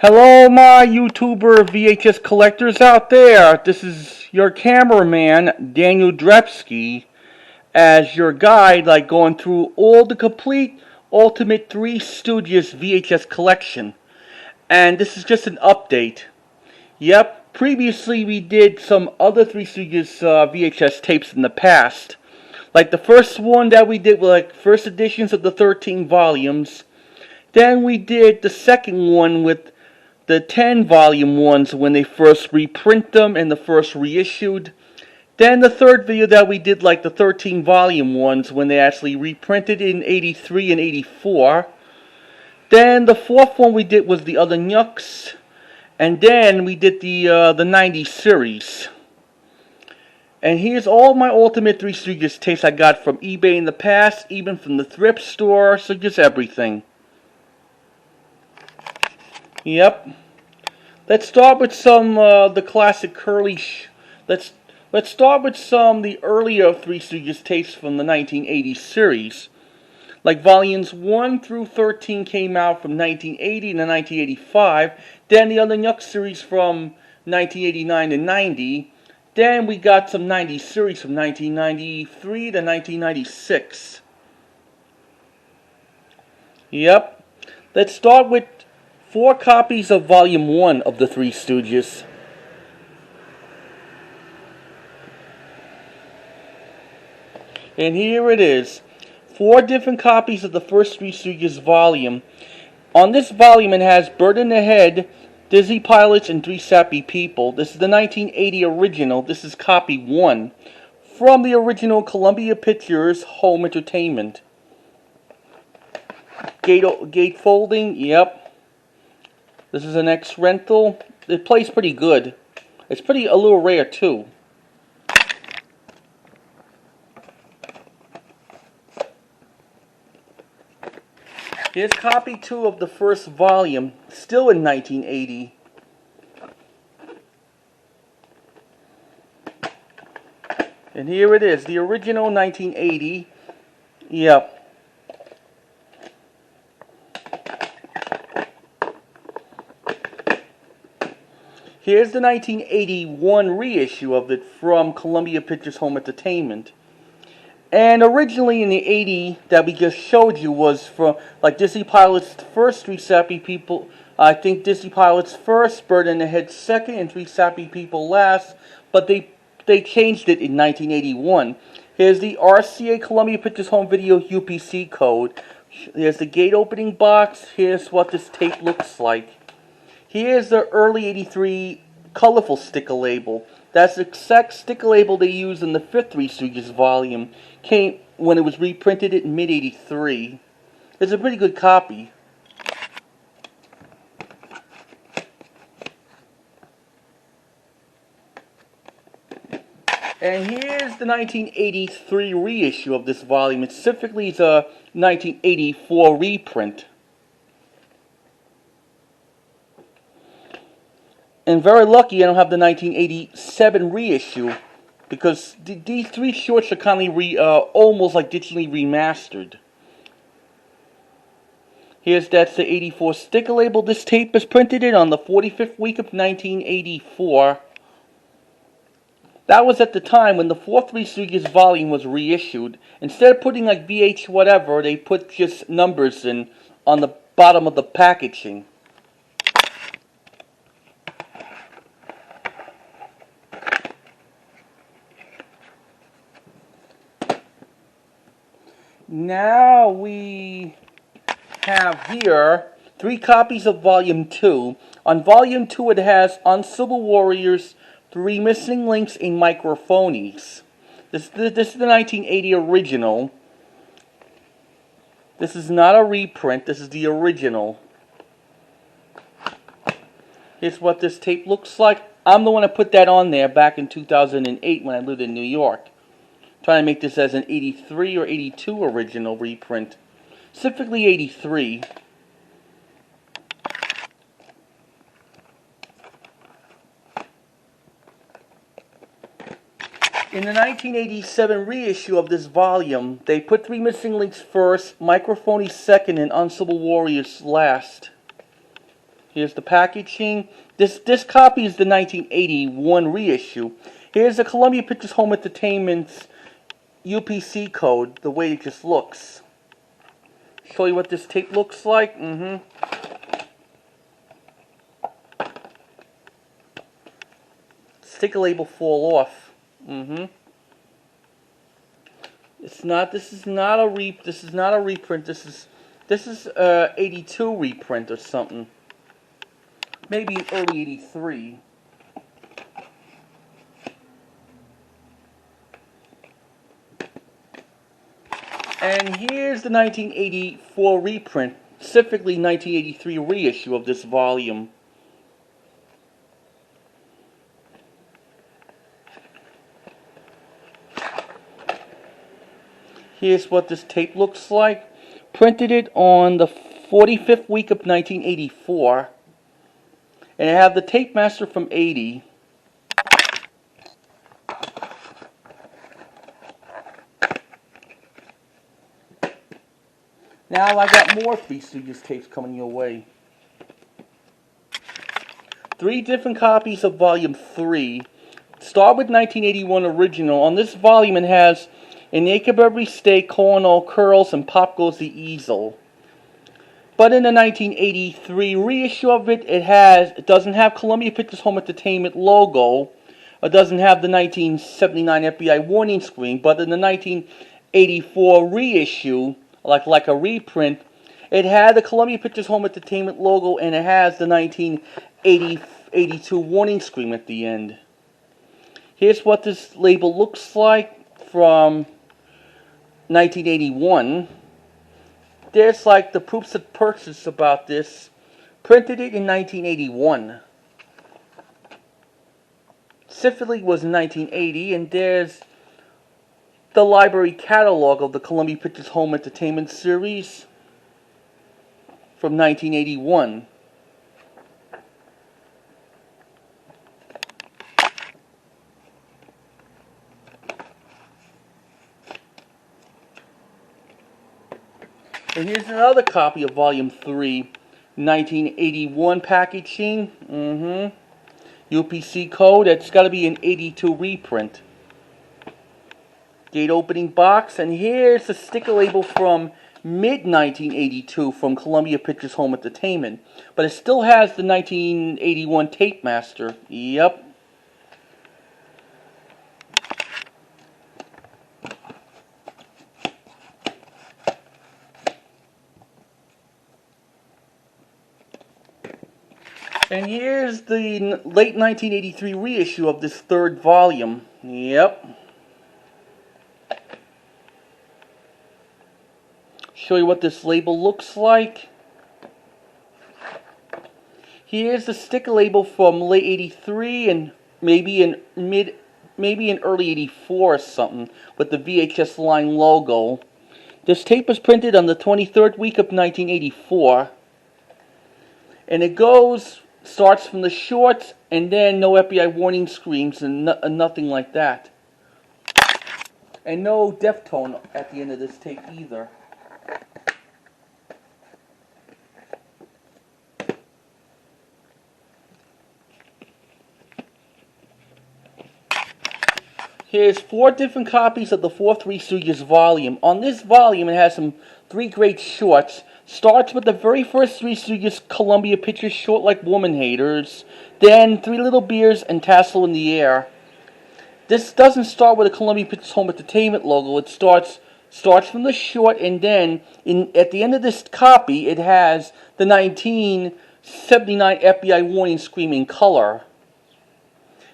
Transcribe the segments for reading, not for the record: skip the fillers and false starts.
Hello, my YouTuber VHS collectors out there. This is your cameraman, Daniel Drepsky, as your guide, like going through all the complete Ultimate Three Stooges VHS collection. And this is just an update. Yep, previously we did some other Three Stooges VHS tapes in the past. Like the first one that we did was like first editions of the 13 volumes. Then we did the second one with the 10 volume ones when they first reprint them and the first reissued. Then the third video that we did, like the 13 volume ones when they actually reprinted in 83 and 84. Then the fourth one we did was the other Nucks. And then we did the 90 series. And here's all my Ultimate Three Stooges tapes I got from eBay in the past, even from the thrift store, so just everything. Yep. Let's start with some the classic curly. Let's start with some the earlier Three Stooges tapes from the 1980 series. Like volumes 1 through 13 came out from 1980 to 1985. Then the other Nuck series from 1989 to 90. Then we got some 90 series from 1993 to 1996. Yep. Let's start with 4 copies of Volume 1 of the Three Stooges. And here it is. 4 different copies of the first Three Stooges volume. On this volume it has Bird in the Head, Dizzy Pilots, and Three Sappy People. This is the 1980 original. This is copy 1 from the original Columbia Pictures Home Entertainment. Gate folding, yep. This is an X rental. It plays pretty good. It's a little rare too. Here's copy 2 of the first volume, still in 1980. And here it is, the original 1980. Yep. Here's the 1981 reissue of it from Columbia Pictures Home Entertainment. And originally in the 80 that we just showed you was from like Dizzy Pilots first, Three Sappy People. I think Dizzy Pilots first, Bird in the Head second, and Three Sappy People last. But they changed it in 1981. Here's the RCA Columbia Pictures Home Video UPC code. Here's the gate opening box. Here's what this tape looks like. Here's the early 83 colorful sticker label. That's the exact sticker label they used in the 5th Three Stooges volume. Came when it was reprinted in mid-83. It's a pretty good copy. And here's the 1983 reissue of this volume. It's specifically the 1984 reprint. And very lucky I don't have the 1987 reissue, because these 3 shorts are kind of almost like digitally remastered. That's the 84 sticker label. This tape is printed in on the 45th week of 1984. That was at the time when the 4th Three Stooges volume was reissued. Instead of putting like VH whatever, they put just numbers in on the bottom of the packaging. Now we have here 3 copies of Volume 2. On Volume 2 it has Uncivil Warriors, 3 Missing Links, and Microphonies. This is the 1980 original. This is not a reprint, this is the original. Here's what this tape looks like. I'm the one that put that on there back in 2008 when I lived in New York. Trying to make this as an 83 or 82 original reprint. Specifically 83. In the 1987 reissue of this volume, they put Three Missing Links first, Microphony second, and Uncivil Warriors last. Here's the packaging. This copy is the 1981 reissue. Here's the Columbia Pictures Home Entertainment's UPC code, the way it just looks. Show you what this tape looks like. Sticker label fall off. It's not. This is not a reprint. This is 82 reprint or something. Maybe early 83. And here's the 1984 reprint, specifically 1983 reissue of this volume. Here's what this tape looks like. Printed it on the 45th week of 1984. And I have the tape master from 80. Now I got more Three Stooges tapes coming your way. 3 different copies of Volume 3. Start with 1981 original. On this volume it has "In the Ache of Every Steak," "Cornell Curls," and "Pop Goes the Easel." But in the 1983 reissue of it, it doesn't have Columbia Pictures Home Entertainment logo. It doesn't have the 1979 FBI warning screen. But in the 1984 reissue, like a reprint, it had the Columbia Pictures Home Entertainment logo, and it has the 1982 warning screen at the end. Here's what this label looks like from 1981. There's like the proofs of purchase about this. Printed it in 1981. Specifically was in 1980, and there's the library catalog of the Columbia Pictures Home Entertainment series from 1981. And here's another copy of Volume 3, 1981 packaging. UPC code. It's got to be an 82 reprint. Gate opening box. And here's the sticker label from mid-1982 from Columbia Pictures Home Entertainment. But it still has the 1981 tape master. Yep. And here's the late 1983 reissue of this 3rd volume. Yep. Show you what this label looks like. Here's the sticker label from late 83 and maybe in early 84 or something with the VHS line logo. This tape was printed on the 23rd week of 1984. And it starts from the shorts, and then no FBI warning screens and nothing like that. And no Deftone at the end of this tape either. Here's 4 different copies of the 4th Three Stooges volume. On this volume, it has some 3 great shorts. Starts with the very first Three Stooges Columbia Pictures short like Woman Haters, then Three Little Beers and Tassel in the Air. This doesn't start with a Columbia Pictures Home Entertainment logo. It starts from the short, and then at the end of this copy, it has the 1979 FBI warning screen in color.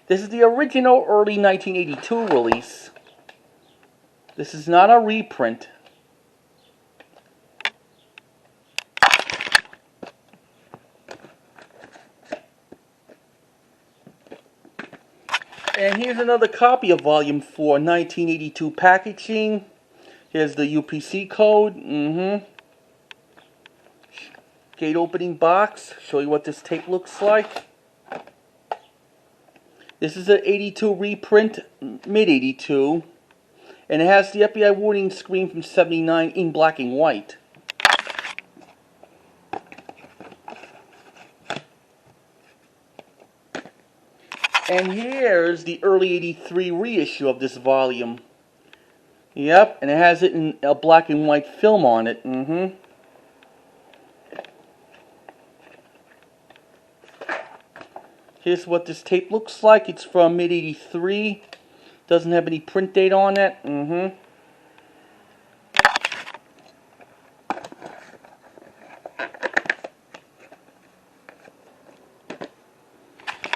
This is the original early 1982 release. This is not a reprint. And here's another copy of Volume 4, 1982 packaging. Here's the UPC code. Gate opening box. Show you what this tape looks like. This is an 82 reprint, mid-82. And it has the FBI warning screen from 79 in black and white. And here's the early '83 reissue of this volume. Yep, and it has it in a black and white film on it. Here's what this tape looks like. It's from mid-'83. Doesn't have any print date on it.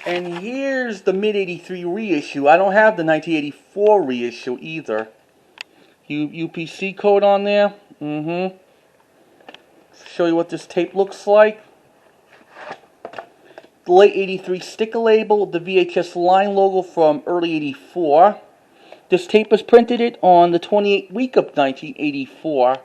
And here's the mid-'83 reissue. I don't have the 1984 reissue either. UPC code on there. Show you what this tape looks like. The late '83 sticker label, the VHS line logo from early '84. This tape was printed it on the 28th week of 1984.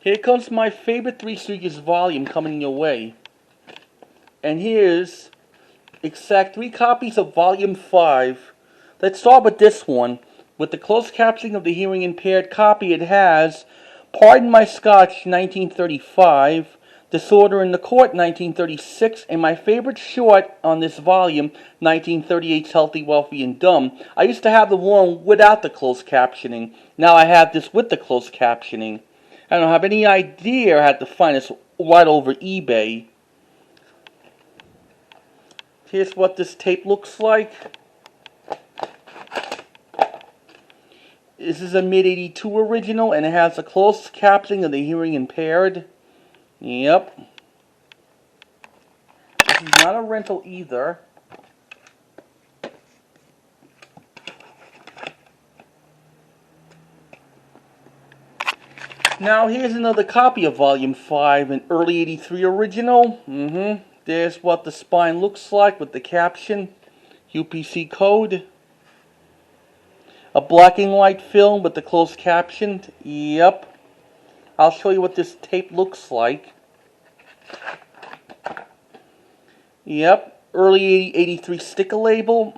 Here comes my favorite Three Stooges volume coming your way. And here's exact 3 copies of Volume 5. Let's start with this one. With the closed captioning of the hearing impaired copy, it has Pardon My Scotch, 1935, Disorder in the Court, 1936, and my favorite short on this volume, 1938's Healthy, Wealthy, and Dumb. I used to have the one without the closed captioning. Now I have this with the closed captioning. I don't have any idea how to find this right over eBay. Here's what this tape looks like. This is a mid-'82 original, and it has a closed captioning of the hearing impaired. Yep. This is not a rental either. Now here's another copy of Volume 5, an early '83 original. There's what the spine looks like with the caption, UPC code. A black and white film with the closed caption. Yep. I'll show you what this tape looks like. Yep. Early '83 sticker label.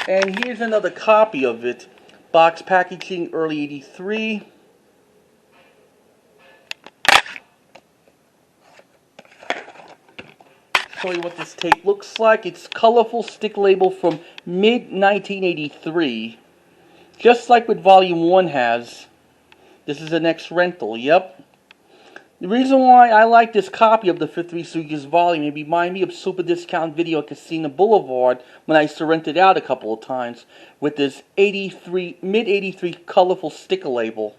And here's another copy of it. Box packaging, early '83. Show you what this tape looks like. It's colorful stick label from mid-1983. Just like what Volume 1 has. This is an ex-rental, yep. The reason why I like this copy of the Fifth Three Stooges volume, it reminds me of Super Discount Video at Casino Boulevard when I used to rent it out a couple of times with this mid-'83 colorful sticker label.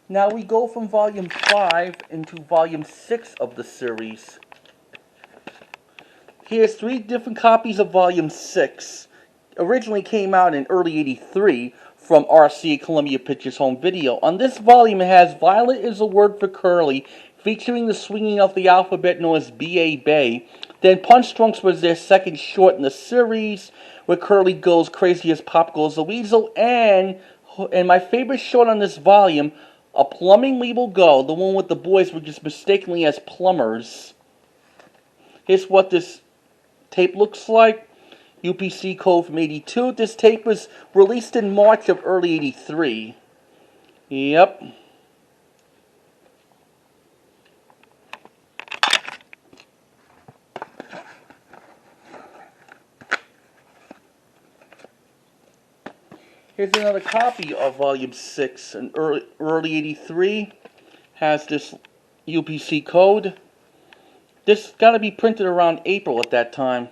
Now we go from Volume 5 into Volume 6 of the series. Here's 3 different copies of Volume 6. Originally came out in early '83 from RCA Columbia Pictures Home Video. On this volume it has Violet is a Word for Curly, featuring the swinging of the alphabet known as B.A. Then Punch Drunks was their second short in the series, where Curly goes crazy as Pop Goes the Weasel, and my favorite short on this volume, A Plumbing We Will Go, the one with the boys were just mistakenly as plumbers. Here's what this tape looks like. UPC code from '82. This tape was released in March of early '83. Yep. Here's another copy of Volume 6, in early '83. Has this UPC code. This got to be printed around April at that time.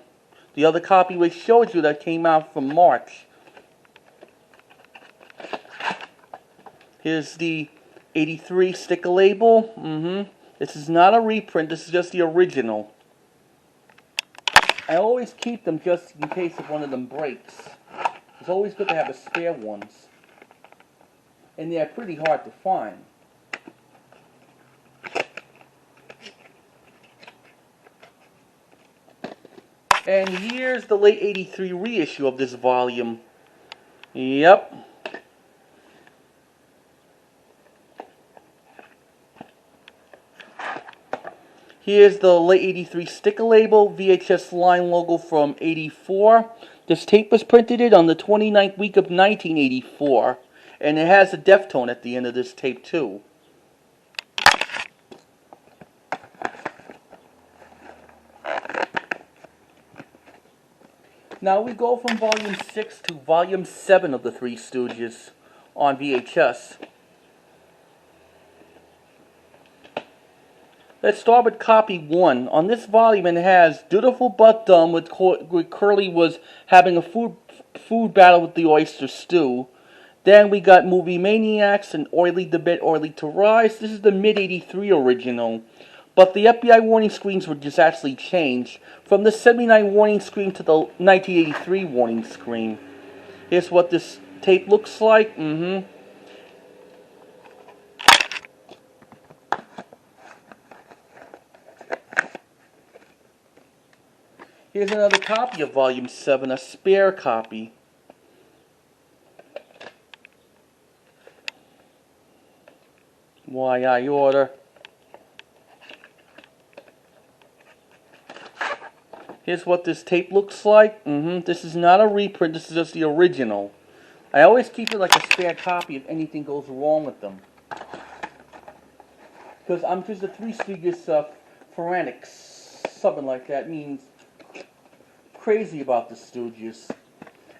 The other copy which showed you that came out from March. Here's the '83 sticker label. This is not a reprint, this is just the original. I always keep them just in case if one of them breaks. It's always good to have the spare ones. And they're pretty hard to find. And here's the late 83 reissue of this volume. Yep. Here's the late 83 sticker label, VHS line logo from 84. This tape was printed on the 29th week of 1984. And it has a Deftone at the end of this tape too. Now we go from volume 6 to volume 7 of the Three Stooges on VHS. Let's start with copy 1. On this volume it has Dutiful But Dumb, with Curly was having a food battle with the oyster stew. Then we got Movie Maniacs and Oily to Bed, Oily to Rise. This is the mid-83 original. But the FBI warning screens were just actually changed from the 79 warning screen to the 1983 warning screen. Here's what this tape looks like. Here's another copy of Volume 7, a spare copy. Why I order. Here's what this tape looks like. This is not a reprint, this is just the original. I always keep it like a spare copy if anything goes wrong with them. Because I'm just a Three Stooges fanatic, something like that, means crazy about the Stooges.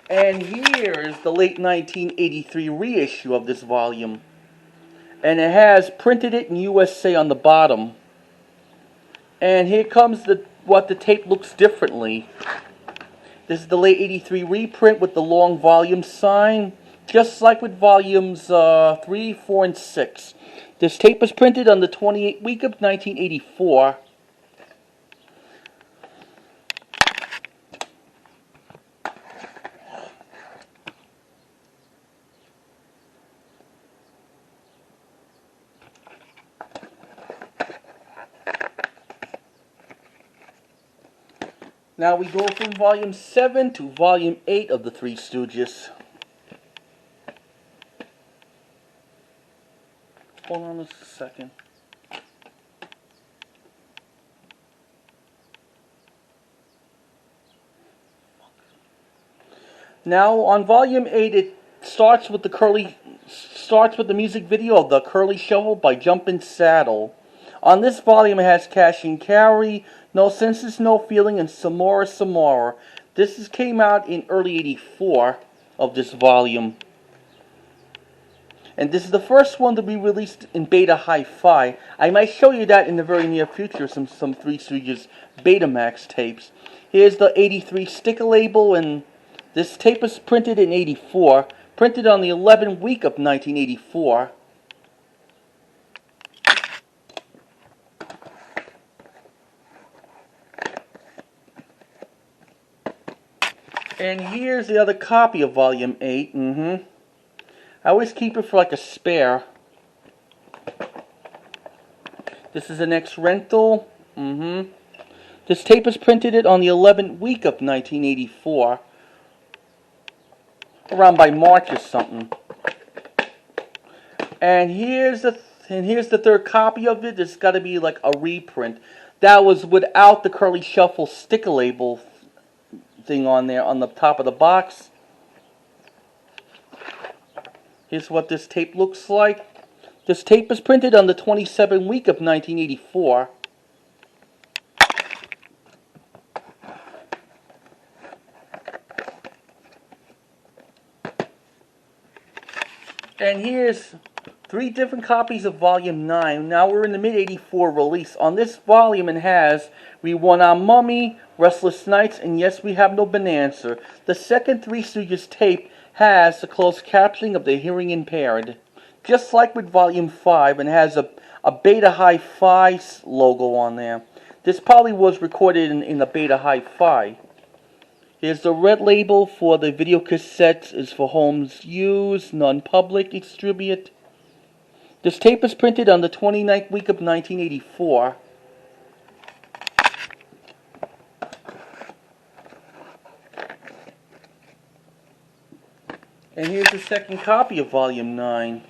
And here's the late 1983 reissue of this volume. And it has Printed It in USA on the bottom. And here comes what the tape looks differently. This is the late 83 reprint with the long volume sign, just like with volumes 3, 4, and 6. This tape was printed on the 28th week of 1984. Now we go from volume 7 to volume 8 of the Three Stooges. Hold on a second. Now on volume 8 it starts with the music video of The Curly Shovel by Jumpin' Saddle. On this volume it has Cash and Carry, No Senses, No Feeling, and Some More, Some More. This came out in early 84 of this volume. And this is the first one to be released in Beta Hi-Fi. I might show you that in the very near future, some Three Stooges Betamax tapes. Here's the 83 sticker label, and this tape was printed in 84, printed on the 11th week of 1984. And here's the other copy of Volume 8. I always keep it for like a spare. This is an ex-rental. This tape was printed on the 11th week of 1984. Around by March or something. And here's the third copy of it. It's got to be like a reprint. That was without the Curly Shuffle sticker label thing on there on the top of the box. Here's what this tape looks like. This tape was printed on the 27th week of 1984. And here's 3 different copies of Volume 9. Now we're in the mid-84 release. On this volume it has We Won Our Mummy, Restless Nights, and Yes, We Have No Bonanza. The second Three Stooges tape has the closed captioning of the hearing impaired. Just like with Volume 5, and has a Beta Hi-Fi logo on there. This probably was recorded in the Beta Hi-Fi. Here's the red label for the video cassettes, is for home's use, non-public distribute. This tape is printed on the 29th week of 1984. And here's the second copy of Volume 9.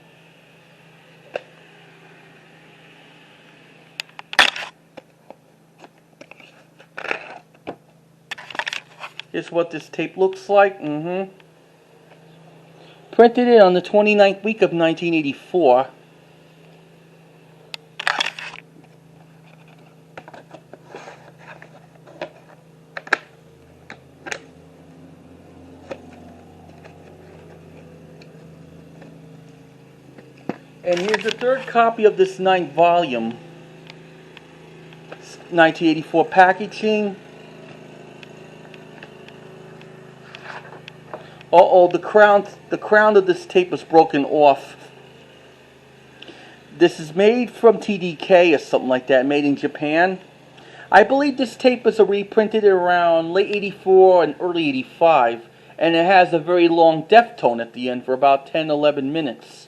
Here's what this tape looks like. Printed it on the 29th week of 1984. And here's the third copy of this 9th volume. 1984 packaging. Uh-oh, the crown of this tape was broken off. This is made from TDK or something like that, made in Japan. I believe this tape was reprinted around late 84 and early 85, and it has a very long depth tone at the end for about 10-11 minutes.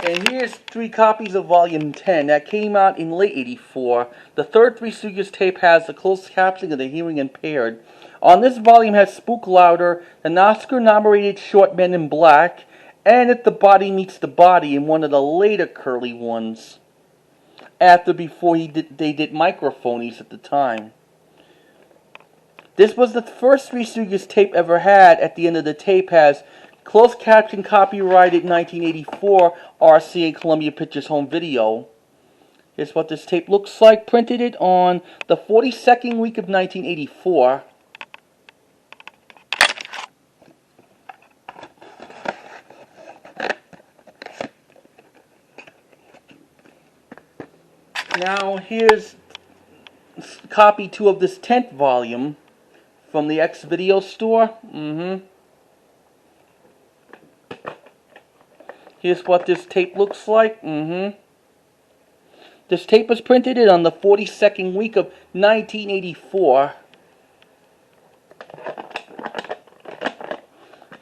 And here's 3 copies of Volume 10 that came out in late 84. The third Three Stooges tape has the closed captioning of the hearing impaired. On this volume has Spook Louder, an Oscar-nominated short Men in Black, and If the Body Meets the Body in one of the later Curly ones. Before they did microphonies at the time. This was the first Three Stooges tape ever had. At the end of the tape has closed caption copyrighted 1984 RCA Columbia Pictures Home Video. Here's what this tape looks like. Printed it on the 42nd week of 1984. Now here's copy 2 of this 10th volume from the X Video store. Here's what this tape looks like. This tape was printed on the 42nd week of 1984.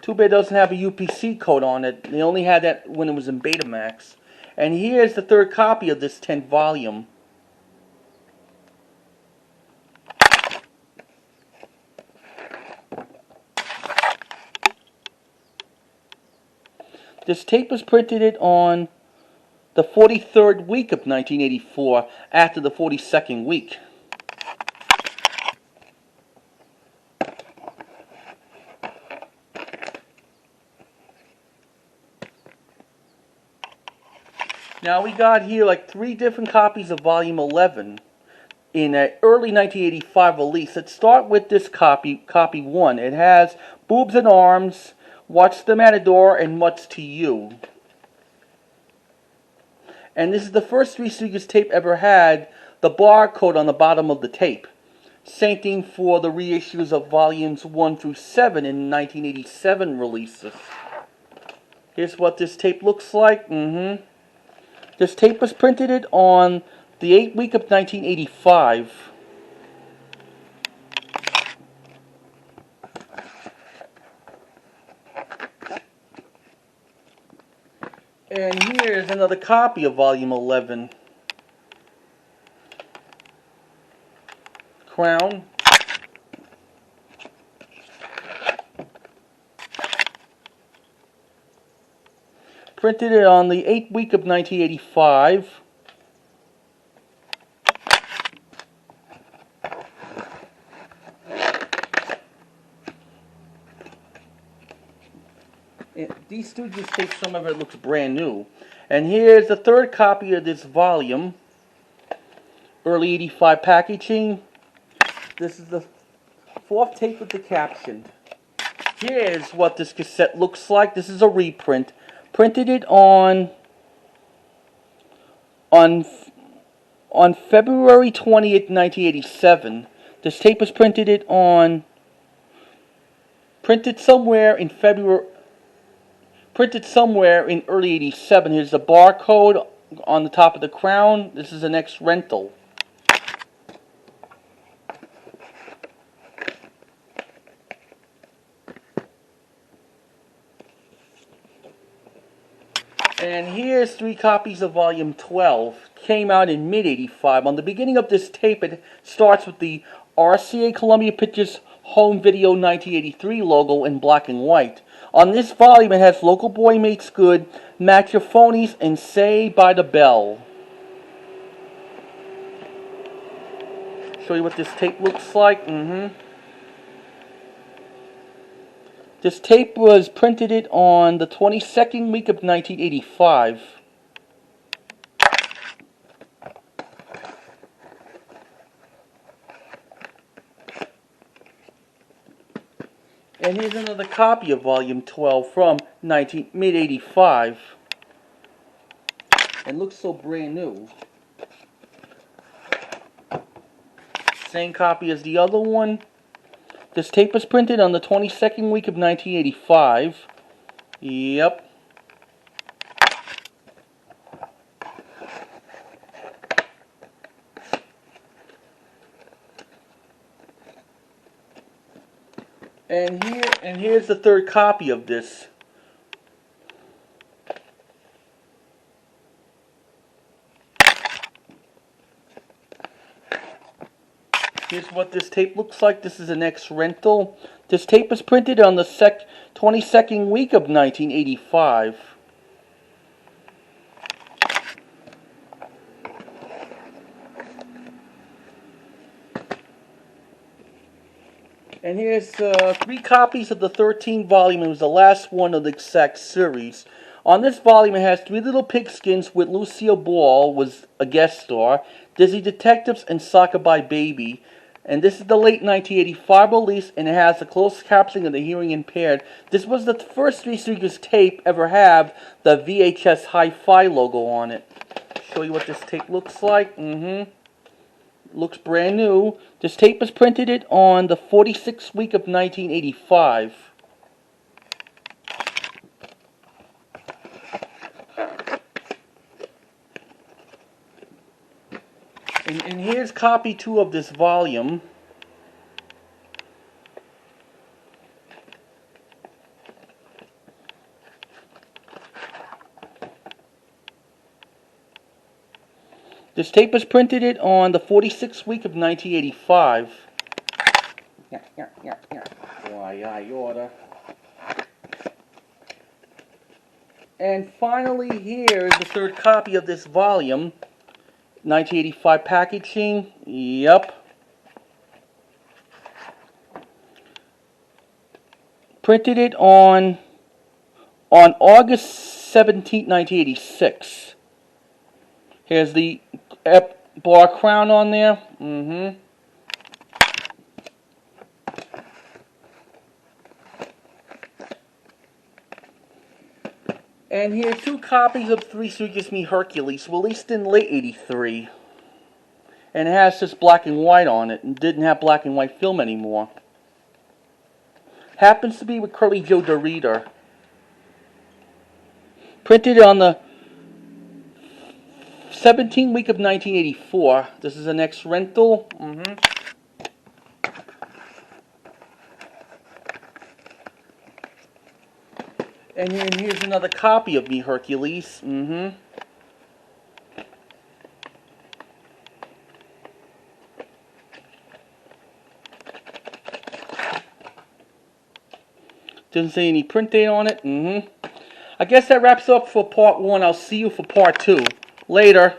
Too bad it doesn't have a UPC code on it. They only had that when it was in Betamax. And here's the third copy of this 10th volume. This tape was printed on the 43rd week of 1984, after the 42nd week. Now we got here like 3 different copies of Volume 11 in an early 1985 release. Let's start with this copy 1. It has Boobs and Arms, Watch the Matador, and What's to You. And this is the first Three Stooges tape ever had the barcode on the bottom of the tape. Same thing for the reissues of Volumes 1 through 7 in 1987 releases. Here's what this tape looks like. This tape was printed on the 8th week of 1985. And here's another copy of Volume 11. Crown. Printed it on the 8th week of 1985. These Stooges tapes, some of it looks brand new. And here's the third copy of this volume. Early 85 packaging. This is the 4th tape with the caption. Here's what this cassette looks like. This is a reprint. Printed it on February 20th, 1987. This tape was printed somewhere in early 87. Here's the barcode on the top of the crown. This is an X rental. And here's 3 copies of Volume 12. Came out in mid-85. On the beginning of this tape, it starts with the RCA Columbia Pictures Home Video 1983 logo in black and white. On this volume, it has Local Boy Makes Good, Match Your Phonies, and Saved by the Bell. Show you what this tape looks like. This tape was printed on the 22nd week of 1985. And here's another copy of Volume 12 from mid-85. And looks so brand new. Same copy as the other one. This tape was printed on the 22nd week of 1985. Yep. And here's the 3rd copy of this. Here's what this tape looks like. This is an ex-rental. This tape was printed on the 22nd week of 1985. And here's 3 copies of the 13th volume. It was the last one of the exact series. On this volume, it has 3 Little Pigskins with Lucille Ball was a guest star, Disney Detectives, and Soccer by Baby. And this is the late 1985 release, and it has the closed captioning of the hearing impaired. This was the first Three Stooges tape ever have the VHS Hi-Fi logo on it. Show you what this tape looks like. Looks brand new. This tape was printed on the 46th week of 1985. And here's copy 2 of this volume. This tape was printed on the 46th week of 1985. Why, I oughta. And finally, here is the 3rd copy of this volume. 1985 packaging. Yep. Printed on August 17th, 1986. Here's the bar crown on there. And here are 2 copies of Three Stooges Meet Hercules, released in late '83. And it has just black and white on it, and didn't have black and white film anymore. Happens to be with Curly Joe the Reader. Printed on the 17th week of 1984. This is an ex-rental. And here's another copy of Meet Hercules. Doesn't say any print date on it. I guess that wraps up for part 1. I'll see you for part 2. Later.